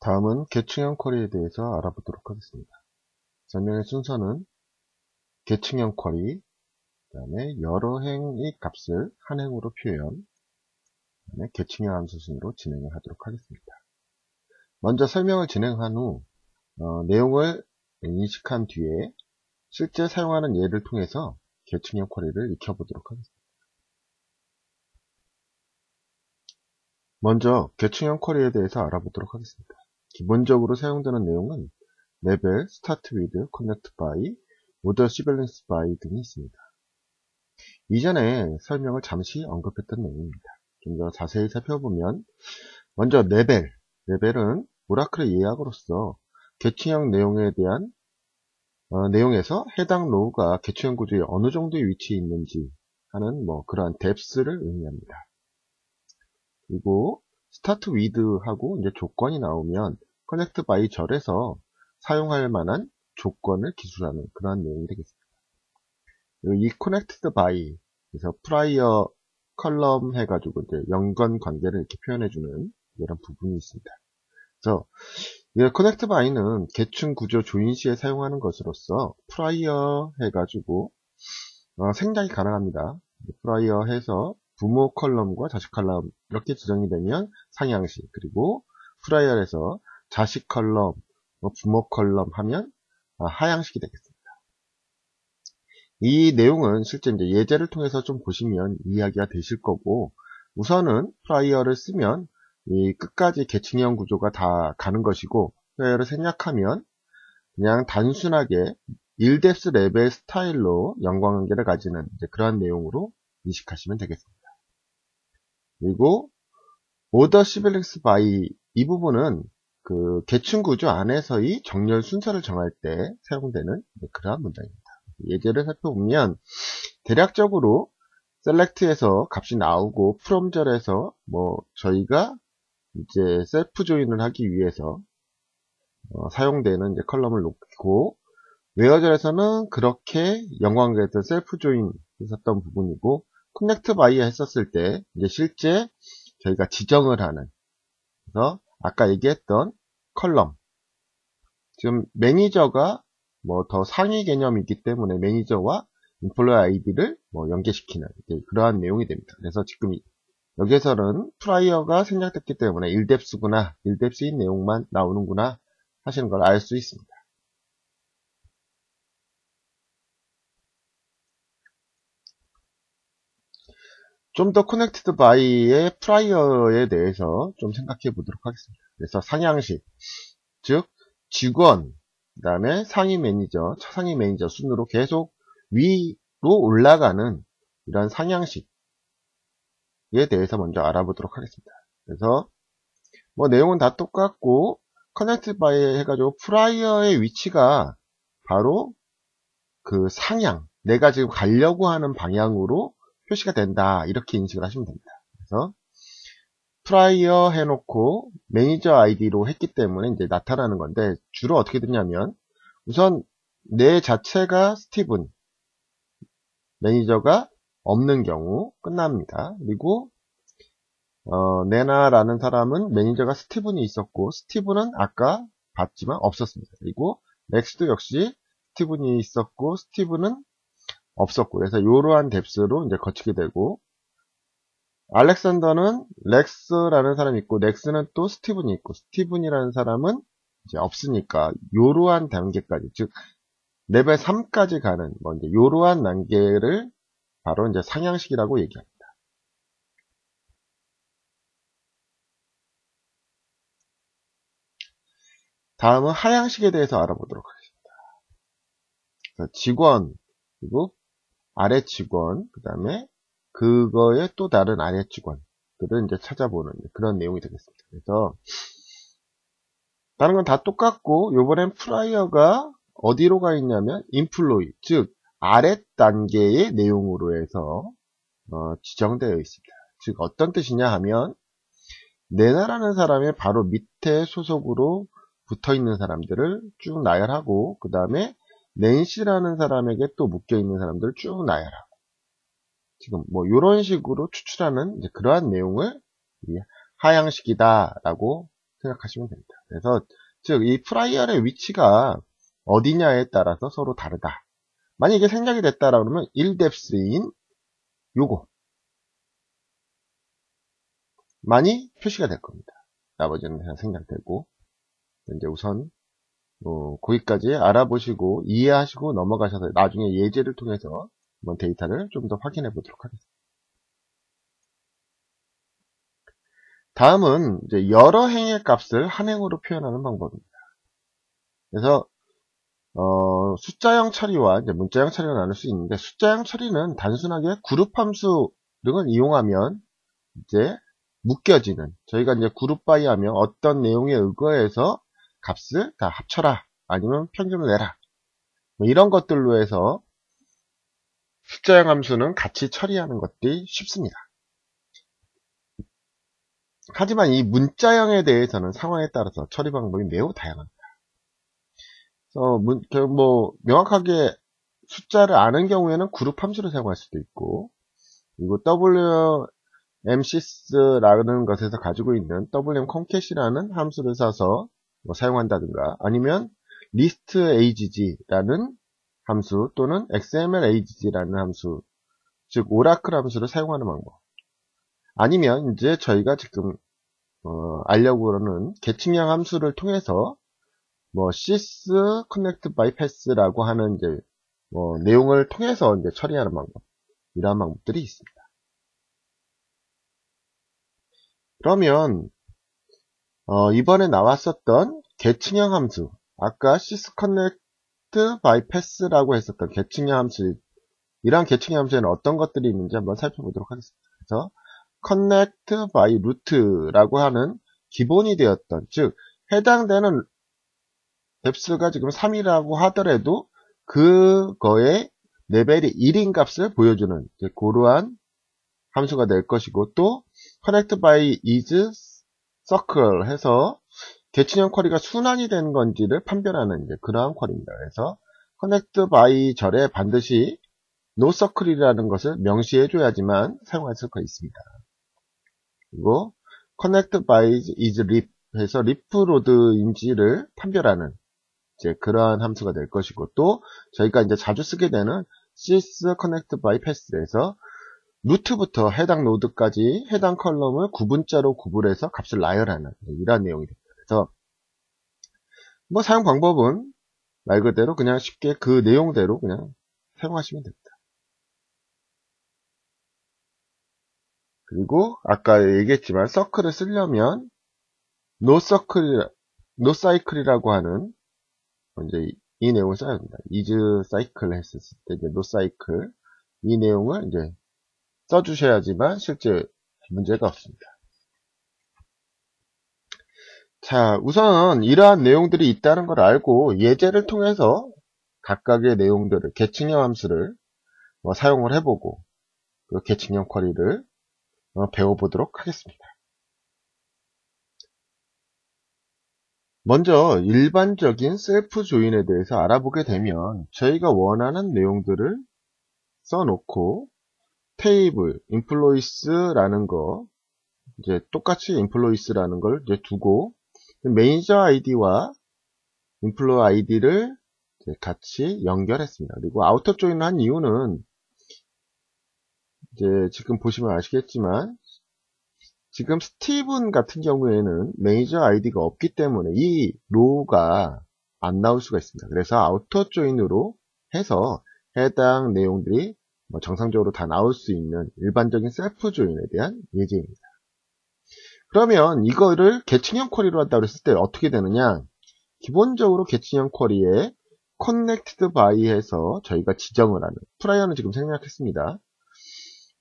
다음은 계층형 쿼리에 대해서 알아보도록 하겠습니다. 설명의 순서는 계층형 쿼리, 그 다음에 여러 행의 값을 한 행으로 표현, 그 다음에 계층형 함수 순으로 진행을 하도록 하겠습니다. 먼저 설명을 진행한 후 내용을 인식한 뒤에 실제 사용하는 예를 통해서 계층형 쿼리를 익혀보도록 하겠습니다. 먼저 계층형 쿼리에 대해서 알아보도록 하겠습니다. 기본적으로 사용되는 내용은 레벨, start with, connect by, order sequence by 등이 있습니다. 이전에 설명을 잠시 언급했던 내용입니다. 좀 더 자세히 살펴보면 먼저 레벨은 오라클의 예약으로서 계층형 내용에 대한 내용에서 해당 로우가 계층형 구조에 어느 정도의 위치에 있는지 하는 그러한 depth를 의미합니다. 그리고 start with하고 이제 조건이 나오면 connect by 절에서 사용할 만한 조건을 기술하는 그러한 내용이 되겠습니다. 이 connected by 그래서 prior 컬럼 해가지고 이제 연관 관계를 이렇게 표현해주는 이런 부분이 있습니다. 그래서 이 connect by는 계층 구조 조인 시에 사용하는 것으로서 prior 해가지고 생략이 가능합니다. prior 해서 부모 컬럼과 자식 컬럼 이렇게 지정이 되면 상향식, 그리고 프라이어에서 자식 컬럼, 부모 컬럼 하면 하향식이 되겠습니다. 이 내용은 실제 이제 예제를 통해서 좀 보시면 이해하기가 되실 거고, 우선은 프라이어를 쓰면 이 끝까지 계층형 구조가 다 가는 것이고, 프라이어를 생략하면 그냥 단순하게 1뎁스 레벨 스타일로 연관관계를 가지는 그러한 내용으로 인식하시면 되겠습니다. 그리고 order sequence by 이 부분은 그 계층 구조 안에서의 정렬 순서를 정할 때 사용되는 그러한 문장입니다. 예제를 살펴보면 대략적으로 select에서 값이 나오고 from 절에서 저희가 이제 셀프 조인을 하기 위해서 사용되는 이제 컬럼을 놓고 where 절에서는 그렇게 연관관계에서 셀프 조인 했었던 부분이고 connect by 했었을 때 이제 실제 저희가 지정을 하는, 그래서 아까 얘기했던 컬럼, 지금 매니저가 더 상위 개념이기 때문에 매니저와 employee id를 연계시키는 그러한 내용이 됩니다. 그래서 지금 여기에서는 프라이어가 생략됐기 때문에 1뎁스구나, 1뎁스인 내용만 나오는구나 하시는 걸 알 수 있습니다. 좀 더 connected by의 프라이어에 대해서 좀 생각해 보도록 하겠습니다. 그래서 상향식, 즉 직원, 그 다음에 상위 매니저, 차상위 매니저 순으로 계속 위로 올라가는 이런 상향식에 대해서 먼저 알아보도록 하겠습니다. 그래서 내용은 다 똑같고 connected by 해가지고 프라이어의 위치가 바로 그 상향, 내가 지금 가려고 하는 방향으로 표시가 된다, 이렇게 인식을 하시면 됩니다. 그래서 프라이어 해놓고 매니저 아이디로 했기 때문에 이제 나타나는 건데, 주로 어떻게 되냐면 우선 내 자체가 스티븐, 매니저가 없는 경우 끝납니다. 그리고 네나라는 사람은 매니저가 스티븐이 있었고 스티븐은 아까 봤지만 없었습니다. 그리고 렉스도 역시 스티븐이 있었고 스티븐은 없었고, 그래서 이러한 뎁스로 이제 거치게 되고, 알렉산더는 렉스라는 사람이 있고 렉스는 또 스티븐이 있고 스티븐이라는 사람은 이제 없으니까 이러한 단계까지, 즉 레벨 3까지 가는 이제 이러한 단계를 바로 이제 상향식이라고 얘기합니다. 다음은 하향식에 대해서 알아보도록 하겠습니다. 직원, 그리고 아래 직원, 그 다음에 그거의 또 다른 아래 직원들을 이제 찾아보는 그런 내용이 되겠습니다. 그래서 다른 건 다 똑같고, 요번엔 프라이어가 어디로 가 있냐면 인플로이, 즉 아래 단계의 내용으로 해서 지정되어 있습니다. 즉 어떤 뜻이냐 하면 네나라는 사람의 바로 밑에 소속으로 붙어 있는 사람들을 쭉 나열하고, 그 다음에 낸시라는 사람에게 또 묶여 있는 사람들을 쭉 나열하고, 지금 이런 식으로 추출하는 그러한 내용을 하향식이다 라고 생각하시면 됩니다. 그래서 즉 이 프라이얼의 위치가 어디냐에 따라서 서로 다르다. 만약에 생략이 됐다라 그러면 1뎁스인 요거 많이 표시가 될 겁니다. 나머지는 그냥 생략되고 이제 우선 거기까지 알아보시고 이해하시고 넘어가셔서 나중에 예제를 통해서 한번 데이터를 좀 더 확인해 보도록 하겠습니다. 다음은 이제 여러 행의 값을 한 행으로 표현하는 방법입니다. 그래서 숫자형 처리와 이제 문자형 처리를 나눌 수 있는데, 숫자형 처리는 단순하게 그룹 함수 등을 이용하면 이제 묶여지는, 저희가 이제 그룹 바이 하면 어떤 내용에 의거해서 값을 다 합쳐라 아니면 평균을 내라 뭐 이런 것들로 해서 숫자형 함수는 같이 처리하는 것들이 쉽습니다. 하지만 이 문자형에 대해서는 상황에 따라서 처리 방법이 매우 다양합니다. 명확하게 숫자를 아는 경우에는 그룹 함수를 사용할 수도 있고, 그리고 WMSys라는 것에서 가지고 있는 WMConcate라는 함수를 써서 사용한다든가, 아니면 listAgg라는 함수 또는 XMLAgg라는 함수, 즉 오라클 함수를 사용하는 방법, 아니면 이제 저희가 지금 알려고 하는 계층형 함수를 통해서 sys connect by pass라고 하는 이제 내용을 통해서 이제 처리하는 방법, 이러한 방법들이 있습니다. 그러면 이번에 나왔었던 계층형 함수, 아까 sys connect by pass라고 했었던 계층형 함수, 이러한 계층형 함수에는 어떤 것들이 있는지 한번 살펴보도록 하겠습니다. 그래서 connect by root라고 하는 기본이 되었던, 즉 해당되는 뎁스가 지금 3이라고 하더라도 그거의 레벨이 1인 값을 보여주는 그러한 함수가 될 것이고, 또 connect by is circle 해서 계층형 쿼리가 순환이 되는 건지를 판별하는 이제 그러한 쿼리입니다. 그래서 connect by 절에 반드시 no circle이라는 것을 명시해 줘야지만 사용할 수가 있습니다. 그리고 connect by is lib 해서 lip로드인지를 판별하는 이제 그러한 함수가 될 것이고, 또 저희가 이제 자주 쓰게 되는 sys connect by pass에서 루트부터 해당 노드까지 해당 컬럼을 구분자로 구분해서 값을 나열하는 이러한 내용이 됩니다. 그래서 사용 방법은 말 그대로 그냥 쉽게 그 내용대로 그냥 사용하시면 됩니다. 그리고 아까 얘기했지만 서클을 쓰려면 no cycle이라고 하는 이제 이 내용을 써야 합니다. is cycle 했었을 때 이제 no cycle, 이 내용을 이제 써주셔야지만 실제 문제가 없습니다. 자, 우선 이러한 내용들이 있다는 걸 알고 예제를 통해서 각각의 내용들을, 계층형 함수를 사용을 해보고 그 계층형 쿼리를 배워보도록 하겠습니다. 먼저 일반적인 셀프 조인에 대해서 알아보게 되면, 저희가 원하는 내용들을 써놓고 테이블 employees라는 거, 이제 똑같이 employees라는 걸 이제 두고 매니저 아이디와 employee 아이디를 같이 연결했습니다. 그리고 아우터 조인을 한 이유는 이제 지금 보시면 아시겠지만, 지금 스티븐 같은 경우에는 매니저 아이디가 없기 때문에 이 로우가 안 나올 수가 있습니다. 그래서 아우터 조인으로 해서 해당 내용들이 정상적으로 다 나올 수 있는 일반적인 셀프 조인에 대한 예제입니다. 그러면 이거를 계층형 쿼리로 한다고 했을 때 어떻게 되느냐? 기본적으로 계층형 쿼리에 connected by 해서 저희가 지정을 하는, 프라이어는 지금 생략했습니다.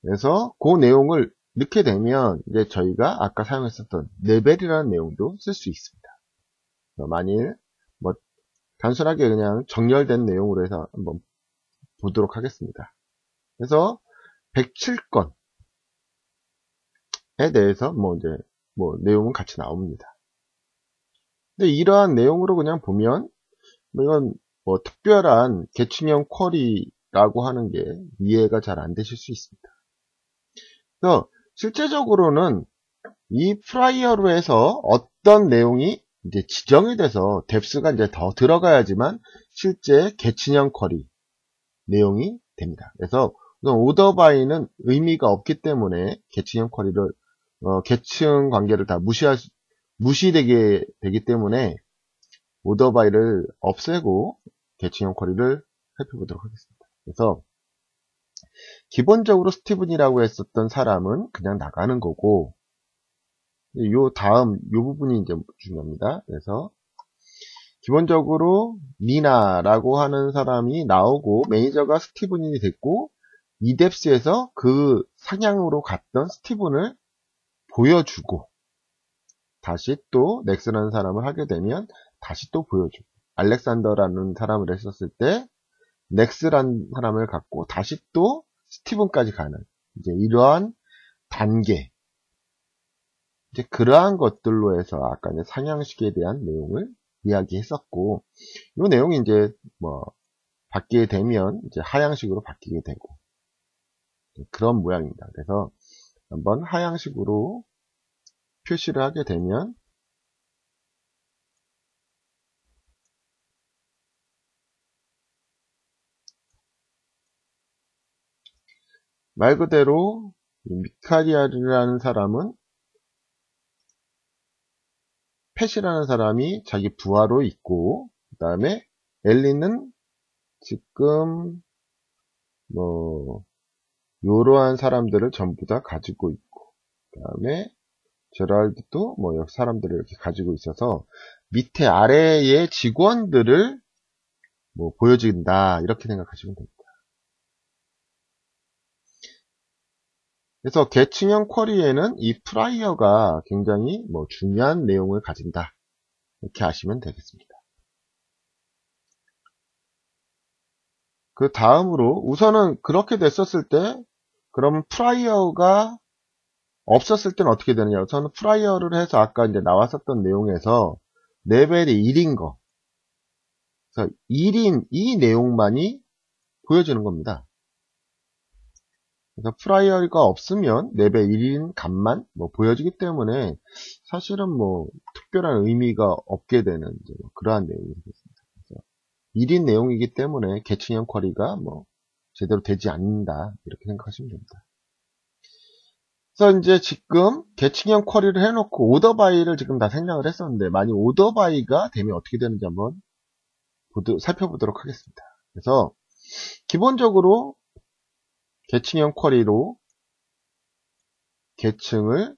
그래서 그 내용을 넣게 되면 이제 저희가 아까 사용했었던 레벨이라는 내용도 쓸 수 있습니다. 만일 단순하게 그냥 정렬된 내용으로 해서 한번 보도록 하겠습니다. 그래서 107건에 대해서 이제 내용은 같이 나옵니다. 근데 이러한 내용으로 그냥 보면 이건 특별한 계층형 쿼리라고 하는 게 이해가 잘 안 되실 수 있습니다. 그래서 실제적으로는 이 프라이어로 해서 어떤 내용이 이제 지정이 돼서 뎁스가 이제 더 들어가야지만 실제 계층형 쿼리 내용이 됩니다. 그래서 오더 바이는 의미가 없기 때문에 계층형 쿼리를 계층 관계를 다 무시되게 되기 때문에 오더 바이를 없애고 계층형 쿼리를 살펴보도록 하겠습니다. 그래서 기본적으로 스티븐이라고 했었던 사람은 그냥 나가는 거고, 요 다음 요 부분이 이제 중요합니다. 그래서 기본적으로 니나라고 하는 사람이 나오고 매니저가 스티븐이 됐고, 이뎁스에서 그 상향으로 갔던 스티븐을 보여주고, 다시 또 넥스라는 사람을 하게 되면 다시 또 보여주고, 알렉산더라는 사람을 했었을 때 넥스라는 사람을 갖고 다시 또 스티븐까지 가는 이제 이러한 단계, 이제 그러한 것들로 해서 아까 이제 상향식에 대한 내용을 이야기했었고, 이 내용이 이제 바뀌게 되면 이제 하향식으로 바뀌게 되고 그런 모양입니다. 그래서 한번 하향식으로 표시를 하게 되면 말 그대로 미카리아라는 사람은 펫이라는 사람이 자기 부하로 있고, 그 다음에 엘리는 지금 요러한 사람들을 전부 다 가지고 있고, 그 다음에 제랄드도 여러 사람들을 이렇게 가지고 있어서 밑에 아래의 직원들을 보여준다, 이렇게 생각하시면 됩니다. 그래서 계층형 쿼리에는 이 프라이어가 굉장히 중요한 내용을 가진다, 이렇게 아시면 되겠습니다. 그 다음으로 우선은 그렇게 됐었을 때 그러면 프라이어가 없었을 때는 어떻게 되느냐. 우선은 프라이어를 해서 아까 이제 나왔었던 내용에서 레벨이 1인 거, 그래서 1인 이 내용만이 보여지는 겁니다. 그래서 프라이어가 없으면 레벨 1인 값만 보여지기 때문에 사실은 특별한 의미가 없게 되는 그러한 내용이 되겠습니다. 1인 내용이기 때문에 계층형 쿼리가 제대로 되지 않는다, 이렇게 생각하시면 됩니다. 그래서 이제 지금 계층형 쿼리를 해놓고 오더바이를 지금 다 생략을 했었는데, 만약 오더바이가 되면 어떻게 되는지 한번 살펴보도록 하겠습니다. 그래서 기본적으로 계층형 쿼리로 계층을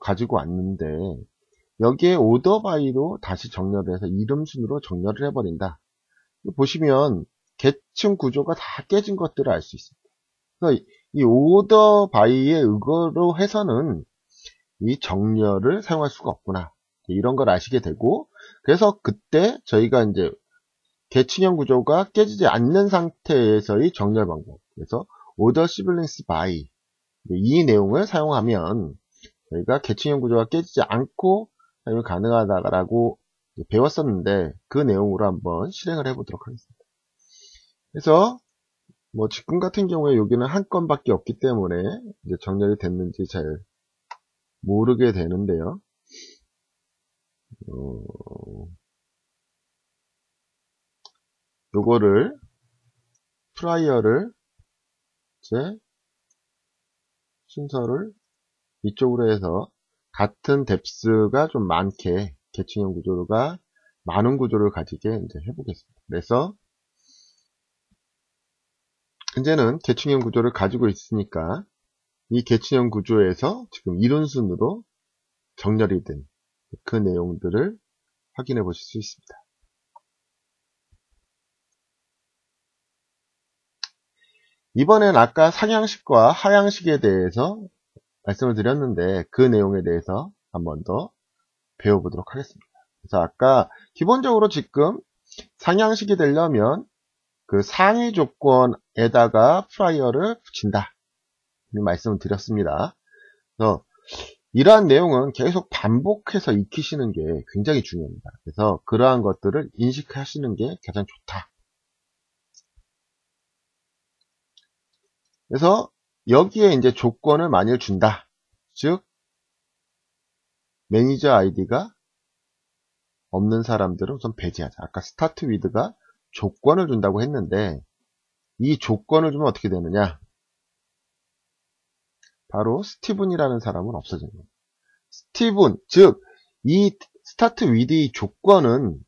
가지고 왔는데, 여기에 오더바이로 다시 정렬해서 이름 순으로 정렬을 해버린다. 보시면 계층 구조가 다 깨진 것들을 알 수 있습니다. 그래서 이 오더 바이의 의거로 해서는 이 정렬을 사용할 수가 없구나, 이런 걸 아시게 되고, 그래서 그때 저희가 이제 계층형 구조가 깨지지 않는 상태에서의 정렬 방법, 그래서 order siblings by, 이 내용을 사용하면 저희가 계층형 구조가 깨지지 않고 사용이 가능하다라고 배웠었는데, 그 내용으로 한번 실행을 해보도록 하겠습니다. 그래서 지금 같은 경우에 여기는 한 건밖에 없기 때문에 이제 정렬이 됐는지 잘 모르게 되는데요. 요거를 프라이어를 제 순서를 이쪽으로 해서 같은 뎁스가 좀 많게 계층형 구조가 많은 구조를 가지게 이제 해보겠습니다. 그래서 현재는 계층형 구조를 가지고 있으니까 이 계층형 구조에서 지금 이론순으로 정렬이 된 그 내용들을 확인해 보실 수 있습니다. 이번엔 아까 상향식과 하향식에 대해서 말씀을 드렸는데, 그 내용에 대해서 한 번 더 배워보도록 하겠습니다. 그래서 아까 기본적으로 지금 상향식이 되려면 그 상위 조건에다가 프라이어를 붙인다, 이 말씀을 드렸습니다. 그래서 이러한 내용은 계속 반복해서 익히시는 게 굉장히 중요합니다. 그래서 그러한 것들을 인식하시는 게 가장 좋다. 그래서 여기에 이제 조건을 만일 준다. 즉 매니저 아이디가 없는 사람들은 우선 배제하자. 아까 start with가 조건을 준다고 했는데 이 조건을 주면 어떻게 되느냐? 바로 스티븐이라는 사람은 없어지는 거예요. 스티븐, 즉 이 start with의 조건은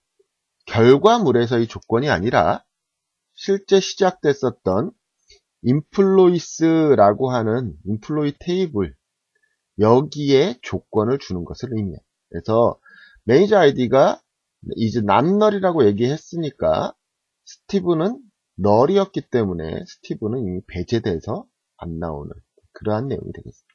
결과물에서의 조건이 아니라 실제 시작됐었던 employees라고 하는 employee 테이블 여기에 조건을 주는 것을 의미해요. 그래서 매니저 아이디가 이제 남널이라고 얘기했으니까 스티븐은 널이었기 때문에 스티븐은 이미 배제돼서 안 나오는 그러한 내용이 되겠습니다.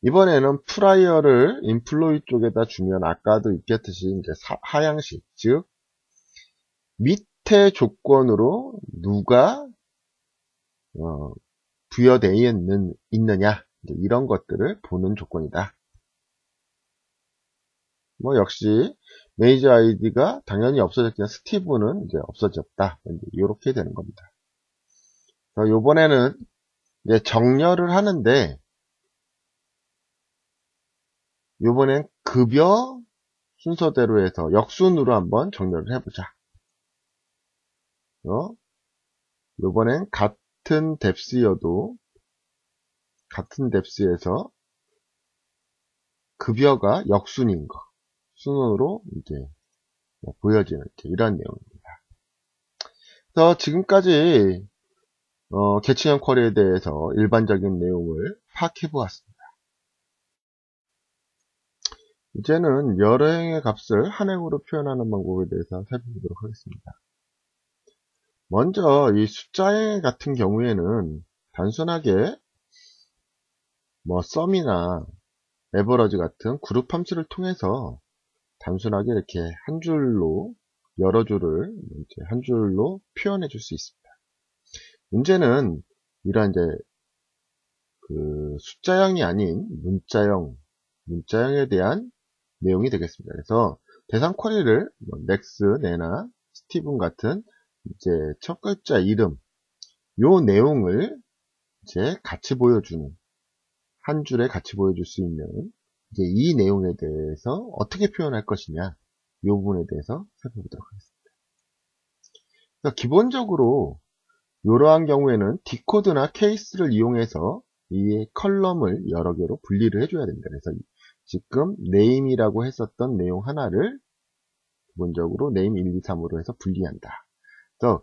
이번에는 프라이어를 인플로이 쪽에다 주면 아까도 있겠듯이 이제 하향식, 즉 밑에 조건으로 누가 부여되어 있느냐 이런 것들을 보는 조건이다. 뭐 역시 매니저 아이디가 당연히 없어졌지만 스티브는 이제 없어졌다. 이렇게 되는 겁니다. 요번에는 이제 정렬을 하는데 요번엔 급여 순서대로 해서 역순으로 한번 정렬을 해보자. 요번엔 같은 뎁스여도 같은 뎁스에서 급여가 역순인 거 순으로 이제 보여지는 이런 내용입니다. 그래서 지금까지 계층형 쿼리에 대해서 일반적인 내용을 파악해 보았습니다. 이제는 여러 행의 값을 한 행으로 표현하는 방법에 대해서 살펴보도록 하겠습니다. 먼저 이 숫자행 같은 경우에는 단순하게 뭐 썸이나 에버러지 같은 그룹 함수를 통해서 단순하게 이렇게 한 줄로 여러 줄을 이제 한 줄로 표현해 줄 수 있습니다. 문제는 이런 이제 그 숫자형이 아닌 문자형에 대한 내용이 되겠습니다. 그래서 대상 쿼리를 넥스, 네나, 스티븐 같은 이제 첫 글자 이름 요 내용을 이제 같이 보여주는 한 줄에 같이 보여줄 수 있는 이제 이 내용에 대해서 어떻게 표현할 것이냐 이 부분에 대해서 살펴보도록 하겠습니다. 그래서 기본적으로 이러한 경우에는 디코드나 케이스를 이용해서 이 컬럼을 여러 개로 분리를 해줘야 됩니다. 그래서 지금 name이라고 했었던 내용 하나를 기본적으로 name 1, 2, 3으로 해서 분리한다. 그래서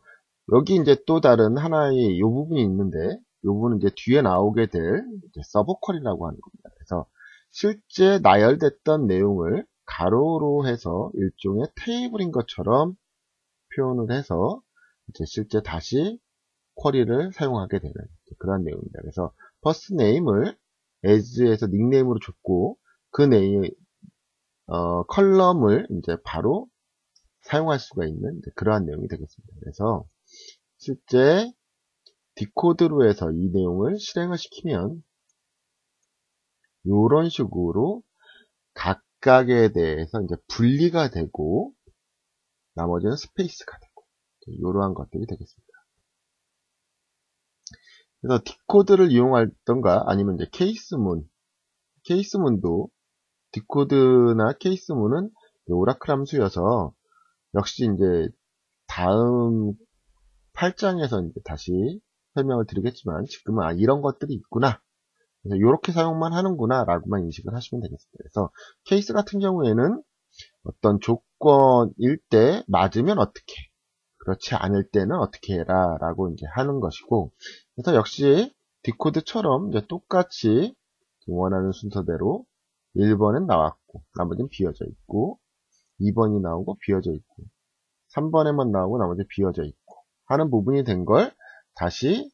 여기 이제 또 다른 하나의 이 부분이 있는데 이 부분은 이제 뒤에 나오게 될 서브 쿼리라고 하는 겁니다. 그래서 실제 나열됐던 내용을 가로로 해서 일종의 테이블인 것처럼 표현을 해서 이제 실제 다시 쿼리를 사용하게 되는 그런 내용입니다. 그래서 first name을 as에서 닉네임으로 줬고 그 네임 컬럼을 이제 바로 사용할 수가 있는 그러한 내용이 되겠습니다. 그래서 실제 디코드로 해서 이 내용을 실행을 시키면 이런 식으로 각각에 대해서 이제 분리가 되고 나머지는 스페이스가 되고 이러한 것들이 되겠습니다. 그래서 디코드를 이용할던가 아니면 이제 케이스문도 디코드나 케이스문은 오라클 함수여서 역시 이제 다음 8장에서 이제 다시 설명을 드리겠지만 지금은 이런 것들이 있구나. 그래서 이렇게 사용만 하는구나 라고만 인식을 하시면 되겠습니다. 그래서 케이스 같은 경우에는 어떤 조건일 때 맞으면 어떻게 그렇지 않을 때는 어떻게 해라 라고 이제 하는 것이고 그래서 역시 디코드처럼 이제 똑같이 원하는 순서대로 1번은 나왔고 나머지는 비어져 있고 2번이 나오고 비어져 있고 3번에만 나오고 나머지 비어져 있고 하는 부분이 된 걸 다시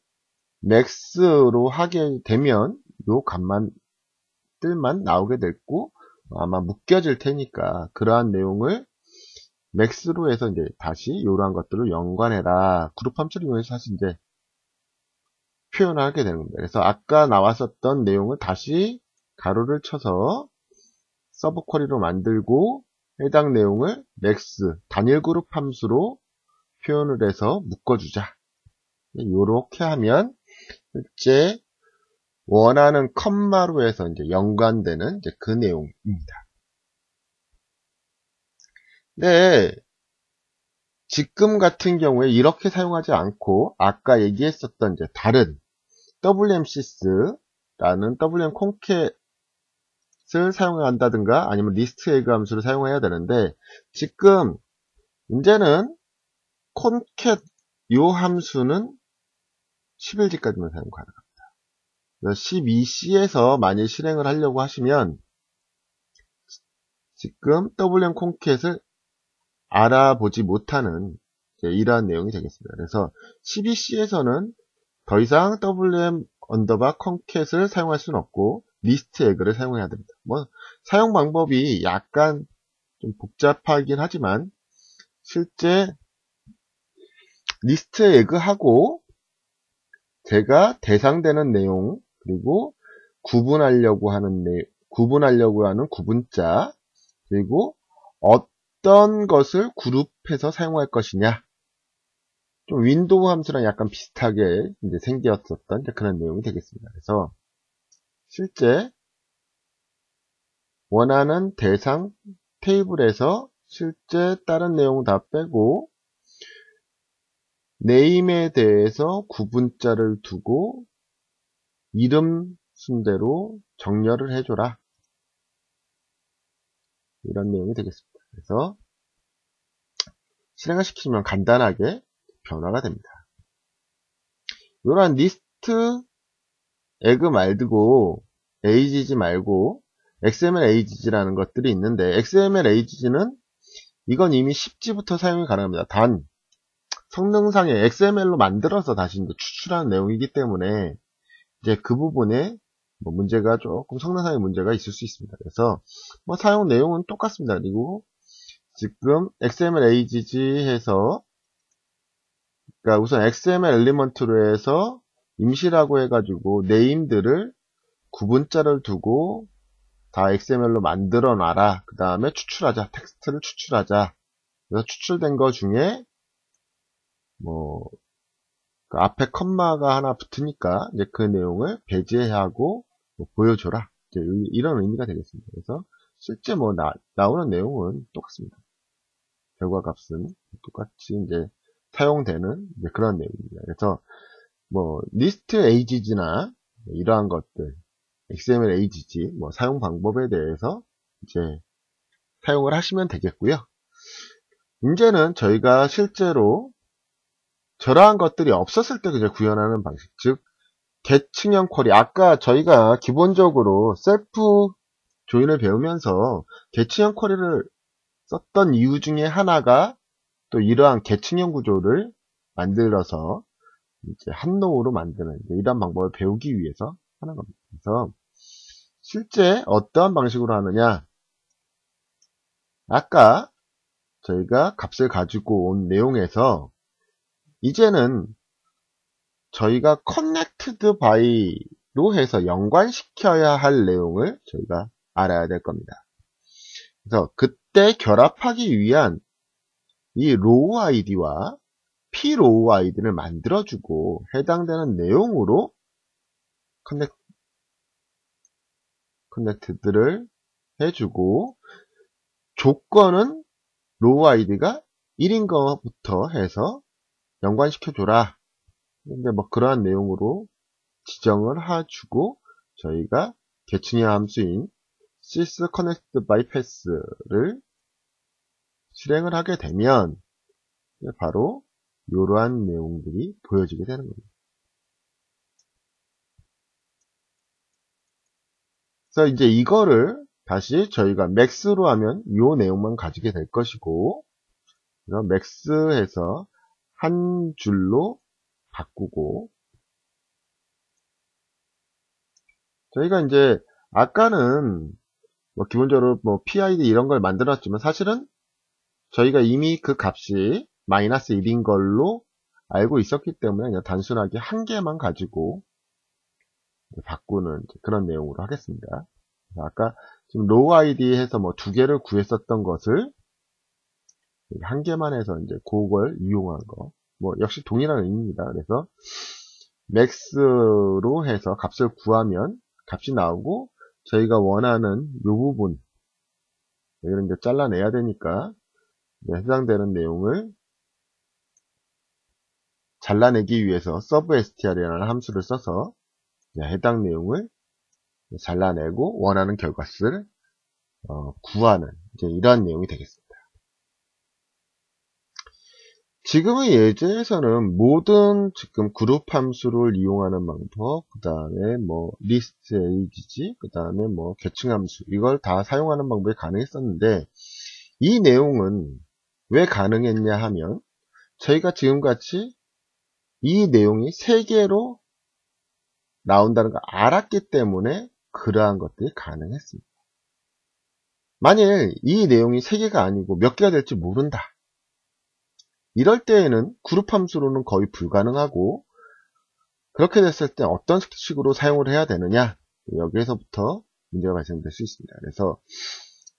맥스로 하게 되면 요 값만들만 나오게 됐고 아마 묶여질 테니까 그러한 내용을 맥스로 해서 이제 다시 이러한 것들을 연관해라 그룹 함수를 이용해서 사실 이제 표현하게 되는 겁니다. 그래서 아까 나왔었던 내용을 다시 가로를 쳐서 서브 쿼리로 만들고 해당 내용을 맥스 단일 그룹 함수로 표현을 해서 묶어주자. 이렇게 하면 실제 원하는 컴마로 해서 이제 연관되는 이제 그 내용입니다. 네. 지금 같은 경우에 이렇게 사용하지 않고 아까 얘기했었던 이제 다른 WMSys라는 WM 콘캣을 사용한다든가 아니면 리스트 에그 함수를 사용해야 되는데 지금 이제는 콘캣 요 함수는 11지까지만 사용 가능합니다. 12C에서 만일 실행을 하려고 하시면 지금 WM 콘캣을 알아보지 못하는 이러한 내용이 되겠습니다. 그래서 12C에서는 더 이상 WM 언더바 콘캣을 사용할 수는 없고 리스트 에그를 사용해야 됩니다. 뭐 사용 방법이 약간 좀 복잡하긴 하지만 실제 리스트 에그하고 제가 대상되는 내용 그리고 구분하려고 하는 구분자 그리고 어떤 것을 그룹해서 사용할 것이냐 좀 윈도우 함수랑 약간 비슷하게 이제 생겼었던 그런 내용이 되겠습니다. 그래서 실제 원하는 대상 테이블에서 실제 다른 내용 다 빼고 네임에 대해서 구분자를 두고 이름 순대로 정렬을 해줘라. 이런 내용이 되겠습니다. 그래서 실행을 시키면 간단하게 변화가 됩니다. 이러한 리스트 에그 말고 AGG 말고 XML AGG라는 것들이 있는데 XML AGG는 이건 이미 10G부터 사용이 가능합니다. 단 성능상에 XML로 만들어서 다시 이제 추출하는 내용이기 때문에 이제 그 부분에 뭐 문제가 조금 성능상의 문제가 있을 수 있습니다. 그래서 뭐 사용 내용은 똑같습니다. 그리고 지금 XML AGG 해서 그러니까 우선 XML 엘리먼트로 해서 임시라고 해가지고 네임들을 구분자를 두고 다 XML로 만들어 놔라. 그 다음에 추출하자. 텍스트를 추출하자. 그래서 추출된 거 중에 뭐 그 앞에 컴마가 하나 붙으니까 이제 그 내용을 배제하고 뭐 보여줘라. 이제 이런 의미가 되겠습니다. 그래서 실제 뭐 나오는 내용은 똑같습니다. 결과값은 똑같이 이제 사용되는 이제 그런 내용입니다. 그래서 뭐 리스트 AGG나 이러한 것들 XML AGG 뭐 사용 방법에 대해서 이제 사용을 하시면 되겠고요. 이제는 저희가 실제로 저러한 것들이 없었을 때 그냥 구현하는 방식, 즉 계층형 쿼리. 아까 저희가 기본적으로 셀프 조인을 배우면서 계층형 쿼리를 썼던 이유 중에 하나가 또 이러한 계층형 구조를 만들어서 이제 한 노으로 만드는 이런 방법을 배우기 위해서 하는 겁니다. 그래서 실제 어떠한 방식으로 하느냐, 아까 저희가 값을 가지고 온 내용에서 이제는 저희가 connected by로 해서 연관시켜야 할 내용을 저희가 알아야 될 겁니다. 그래서 그때 결합하기 위한 이 row id와 prow id를 만들어주고 해당되는 내용으로 connected를 해주고 조건은 row id가 1인 것부터 해서 연관시켜줘라. 근데 뭐 그러한 내용으로 지정을 해주고 저희가 계층형 함수인 sysconnectedbypass를 실행을 하게 되면 바로 이러한 내용들이 보여지게 되는 겁니다. 그래서 이제 이거를 다시 저희가 max로 하면 이 내용만 가지게 될 것이고, 그래서 max해서 한 줄로 바꾸고, 저희가 이제 아까는 뭐 기본적으로 뭐 PID 이런 걸 만들었지만 사실은 저희가 이미 그 값이 마이너스 1인 걸로 알고 있었기 때문에 그냥 단순하게 한 개만 가지고 바꾸는 그런 내용으로 하겠습니다. 아까 지금 row id 해서 뭐 두 개를 구했었던 것을 한 개만 해서 이제 그걸 이용한 거. 뭐 역시 동일한 의미입니다. 그래서 max로 해서 값을 구하면 값이 나오고 저희가 원하는 이 부분 이런 이제 잘라내야 되니까 해당되는 내용을 잘라내기 위해서 substr이라는 함수를 써서 해당 내용을 잘라내고 원하는 결과값을 구하는 이러한 내용이 되겠습니다. 지금의 예제에서는 모든 지금 그룹 함수를 이용하는 방법, 그 다음에 뭐 리스트 에이지, 그 다음에 뭐 계층 함수 이걸 다 사용하는 방법이 가능했었는데 이 내용은 왜 가능했냐 하면 저희가 지금같이 이 내용이 3개로 나온다는 걸 알았기 때문에 그러한 것들이 가능했습니다. 만일 이 내용이 3개가 아니고 몇 개가 될지 모른다. 이럴 때에는 그룹 함수로는 거의 불가능하고 그렇게 됐을 때 어떤 식으로 사용을 해야 되느냐 여기에서부터 문제가 발생될 수 있습니다. 그래서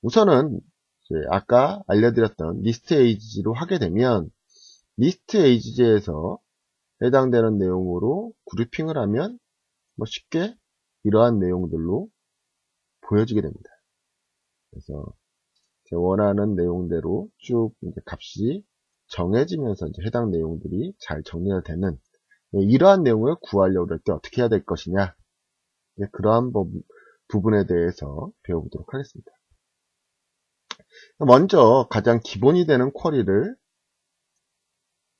우선은 아까 알려드렸던 리스트 에이지로 하게 되면 리스트 에이지에서 해당되는 내용으로 그룹핑을 하면 뭐 쉽게 이러한 내용들로 보여지게 됩니다. 그래서 제 원하는 내용대로 쭉 이제 값이 정해지면서 이제 해당 내용들이 잘 정리가 되는 이러한 내용을 구하려고 할 때 어떻게 해야 될 것이냐 그러한 부분에 대해서 배워보도록 하겠습니다. 먼저 가장 기본이 되는 쿼리를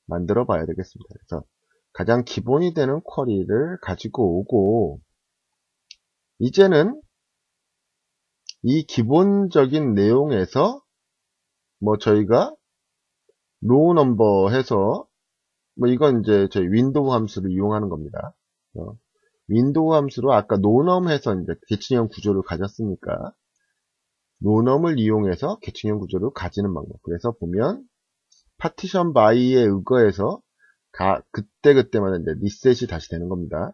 만들어 봐야 되겠습니다. 그래서 가장 기본이 되는 쿼리를 가지고 오고 이제는 이 기본적인 내용에서 뭐 저희가 로우 넘버 해서 뭐 이건 이제 저희 윈도우 함수를 이용하는 겁니다. 윈도우 함수로 아까 노넘 해서 이제 계층형 구조를 가졌으니까 노넘을 이용해서 계층형 구조를 가지는 방법. 그래서 보면 파티션 바이에 의거해서 그때마다 이제 리셋이 다시 되는 겁니다.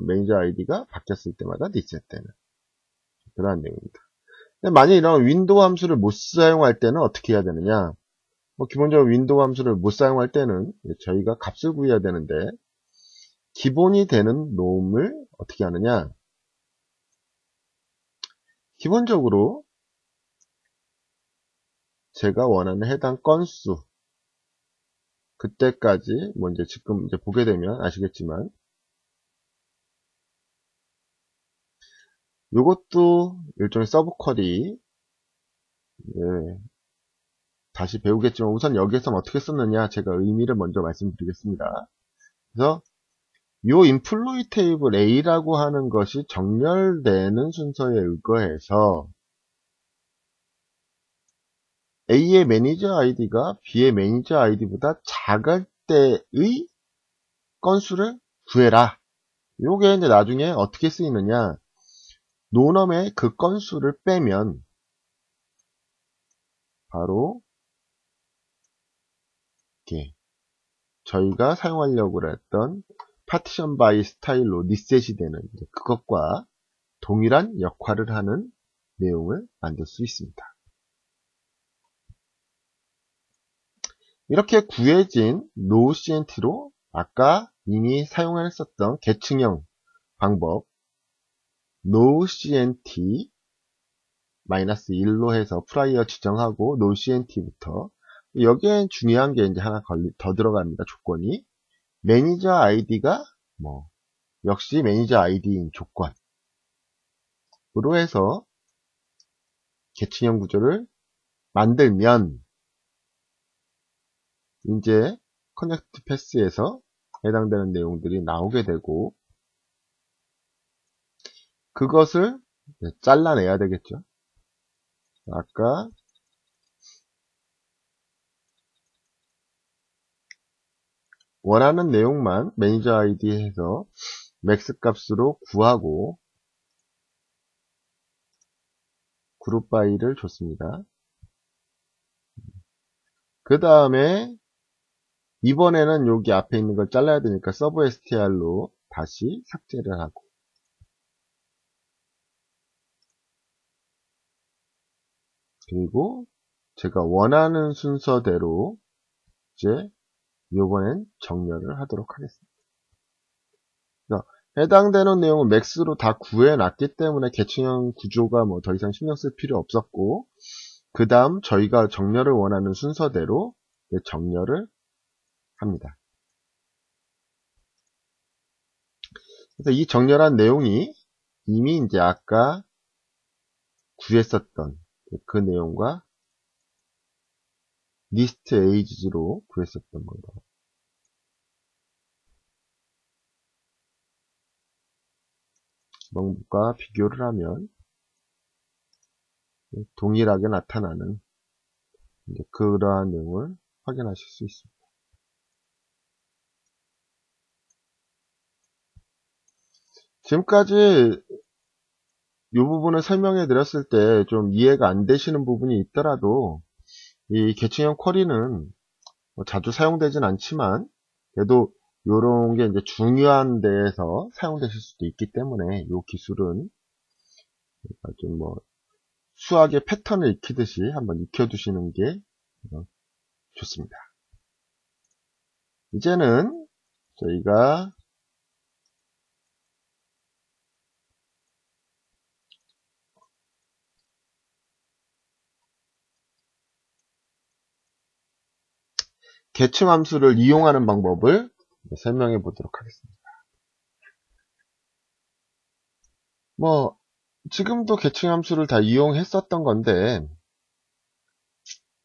매니저 아이디가 바뀌었을 때마다 리셋되는 그러한 내용입니다. 만약 이런 윈도우 함수를 못 사용할 때는 어떻게 해야 되느냐? 뭐 기본적으로 윈도우 함수를 못 사용할 때는 저희가 값을 구해야 되는데 기본이 되는 놈을 어떻게 하느냐? 기본적으로 제가 원하는 해당 건수 그때까지 뭐 이제 지금 이제 보게 되면 아시겠지만 이것도 일종의 서브 쿼리 다시 배우겠지만 우선 여기에서는 어떻게 썼느냐 제가 의미를 먼저 말씀드리겠습니다. 그래서 요 인플로이 테이블 A라고 하는 것이 정렬되는 순서에 의거해서 A의 매니저 아이디가 B의 매니저 아이디보다 작을 때의 건수를 구해라. 요게 이제 나중에 어떻게 쓰이느냐 노넘의 그 건수를 빼면 바로 이렇게 저희가 사용하려고 했던 파티션 바이 스타일로 리셋이 되는 그것과 동일한 역할을 하는 내용을 만들 수 있습니다. 이렇게 구해진 NoCNT로 아까 이미 사용했었던 계층형 방법 NoCNT -1로 해서 프라이어 지정하고 NoCNT부터 여기엔 중요한 게 이제 하나 더 들어갑니다. 조건이 매니저 아이디가 뭐 역시 매니저 아이디인 조건으로 해서 계층형 구조를 만들면 이제 커넥트 패스에서 해당되는 내용들이 나오게 되고 그것을 잘라내야 되겠죠. 아까 원하는 내용만 매니저 아이디에서 맥스 값으로 구하고 그룹 바이를 줬습니다. 그 다음에 이번에는 여기 앞에 있는 걸 잘라야 되니까 서브 str로 다시 삭제를 하고 그리고 제가 원하는 순서대로 이제 이번엔 정렬을 하도록 하겠습니다. 해당되는 내용은 맥스로 다 구해놨기 때문에 계층형 구조가 뭐 더 이상 신경 쓸 필요 없었고, 그 다음 저희가 정렬을 원하는 순서대로 정렬을 합니다. 그래서 이 정렬한 내용이 이미 이제 아까 구했었던 그 내용과 리스트 에이지로 구했었던 겁니다. 멍과 비교를 하면 동일하게 나타나는 이제 그러한 내용을 확인하실 수 있습니다. 지금까지 이 부분을 설명해 드렸을 때 좀 이해가 안 되시는 부분이 있더라도 이 계층형 쿼리는 뭐 자주 사용되진 않지만 그래도 이런 게 이제 중요한 데에서 사용되실 수도 있기 때문에 이 기술은 좀 뭐 수학의 패턴을 익히듯이 한번 익혀두시는 게 좋습니다. 이제는 저희가 계층 함수를 이용하는 방법을 설명해 보도록 하겠습니다. 뭐 지금도 계층 함수를 다 이용했었던 건데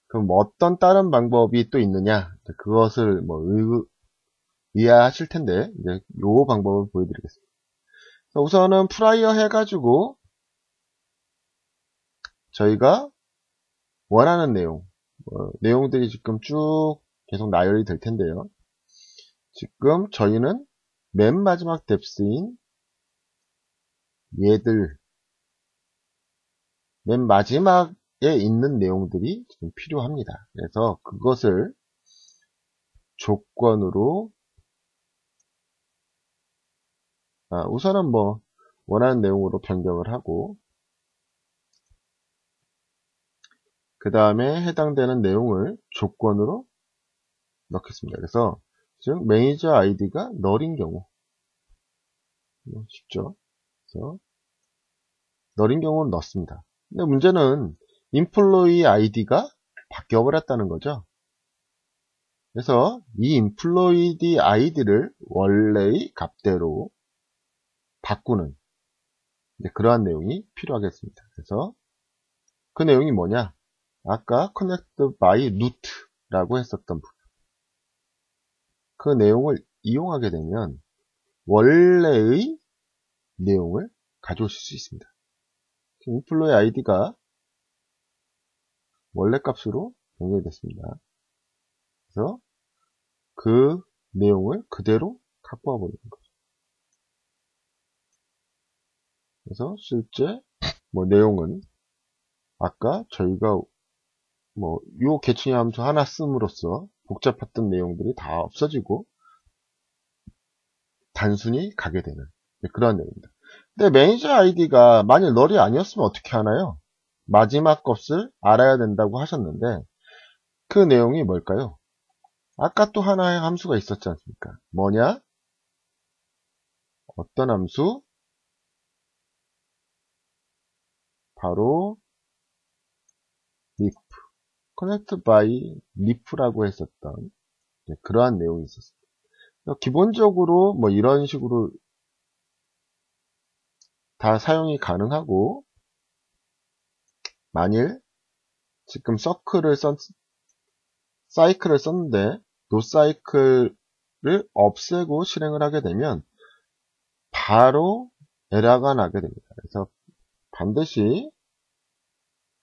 그럼 뭐 어떤 다른 방법이 또 있느냐, 그것을 뭐 이해하실 텐데 이제 요 방법을 보여드리겠습니다. 우선은 프라이어 해가지고 저희가 원하는 내용들이 지금 쭉 계속 나열이 될 텐데요. 지금 저희는 맨 마지막 뎁스인 얘들, 맨 마지막에 있는 내용들이 지금 필요합니다. 그래서 그것을 조건으로 우선은 뭐 원하는 내용으로 변경을 하고 그 다음에 해당되는 내용을 조건으로 넣겠습니다. 그래서 즉 매니저 아이디가 널인 경우 쉽죠. 그래서 널인 경우는 넣습니다. 근데 문제는 인플로이 아이디가 바뀌어 버렸다는 거죠. 그래서 이 인플로이드 아이디를 원래의 값대로 바꾸는 그러한 내용이 필요하겠습니다. 그래서 그 내용이 뭐냐? 아까 connect by root라고 했었던 부분. 그 내용을 이용하게 되면 원래의 내용을 가져오실 수 있습니다. 인플로이 아이디가 원래 값으로 연결됐습니다. 그래서 그 내용을 그대로 갖고 와 버리는 거죠. 그래서 실제 내용은 아까 저희가 요 계층의 함수 하나 씀으로써 복잡했던 내용들이 다 없어지고 단순히 가게 되는 그런 내용입니다. 근데 매니저 아이디가 만일 널이 아니었으면 어떻게 하나요? 마지막 값을 알아야 된다고 하셨는데 그 내용이 뭘까요? 아까 또 하나의 함수가 있었지 않습니까? 뭐냐? 어떤 함수? 바로 if, connect by if라고 했었던 그러한 내용이 있었습니다. 기본적으로 이런 식으로 다 사용이 가능하고 만일 지금 사이클을 썼는데 노사이클을 없애고 실행을 하게 되면 바로 에러가 나게 됩니다. 그래서 반드시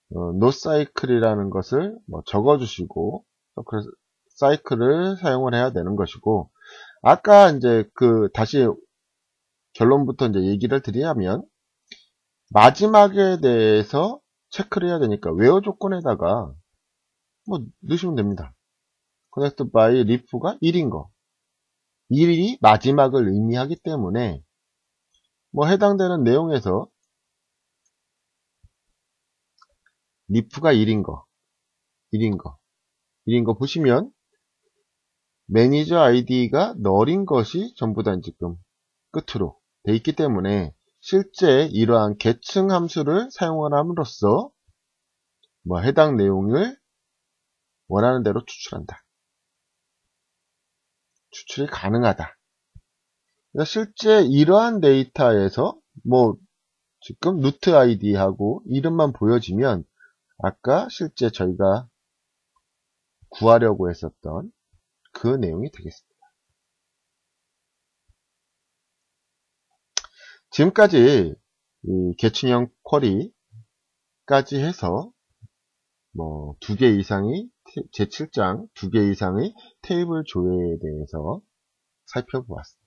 노사이클이라는 것을 적어주시고 그래서 사이클을 사용을 해야 되는 것이고 아까 이제 다시 결론부터 이제 얘기를 드리자면 마지막에 대해서 체크를 해야 되니까 웨어 조건에다가 넣으시면 됩니다. connect by if가 1인 거. 1이 마지막을 의미하기 때문에 해당되는 내용에서 if가 1인 거 보시면 매니저 아이디가 널인 것이 전부 다 지금 끝으로 돼 있기 때문에 실제 이러한 계층 함수를 사용함으로써 해당 내용을 원하는 대로 추출한다. 추출이 가능하다. 그러니까 실제 이러한 데이터에서 지금 루트 아이디하고 이름만 보여지면 아까 실제 저희가 구하려고 했었던 그 내용이 되겠습니다. 지금까지 이 계층형 쿼리까지 해서 2개 이상의 제7장 2개 이상의 테이블 조회에 대해서 살펴보았습니다.